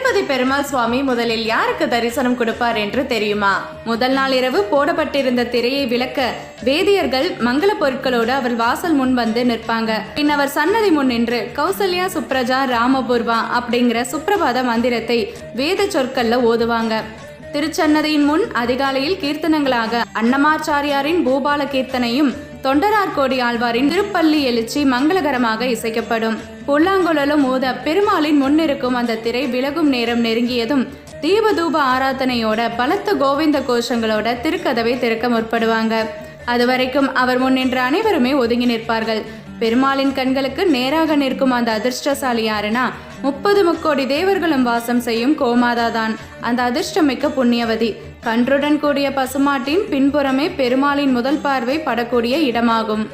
திருப்பதி பெருமாள் சுவாமி முதலில் யாருக்கு தரிசனம் கொடுப்பார் என்று தெரியுமா? முதல் நாள் இரவு போடப்பட்டிருந்த திரையை விலக்க வேதியர்கள் மங்கள பொருட்களோடு அவர் வாசல் முன் வந்து நிற்பாங்க. பின் அவர் சன்னதி முன் நின்று கௌசல்யா சுப்ரஜா ராமபூர்வா அப்படிங்கிற சுப்ரபாத மந்திரத்தை வேத சொற்கள்ல ஓதுவாங்க. திருச்சன்னதியின் முன் அதிகாலையில் கீர்த்தனங்களாக அன்னமாச்சாரியாரின் பூபால கீர்த்தனையும் தொண்டரார்கோடி ஆழ்வாரின் திருப்பள்ளி எழுச்சி மங்களகரமாக இசைக்கப்படும். புல்லாங்குழலும் ஊத பெருமாளின் முன்னிருக்கும் அந்த திரை விலகும் நேரம் நெருங்கியதும் தீபதூப ஆராதனையோட பலத்த கோவிந்த கோஷங்களோட திருக்கதவை திறக்க முற்படுவாங்க. அதுவரைக்கும் அவர் முன் நின்ற அனைவருமே ஒதுங்கி நிற்பார்கள். பெருமாளின் கண்களுக்கு நேராக நிற்கும் அந்த அதிர்ஷ்டசாலி யாருன்னா 30 முக்கோடி தேவர்களும் வாசம் செய்யும் கோமாதா தான். அந்த அதிர்ஷ்டமிக்க புண்ணியவதி. கன்றுடன் கூடிய பசுமாட்டின் பின்புறமே பெருமாளின் முதல் பார்வை படக்கூடிய இடமாகும்.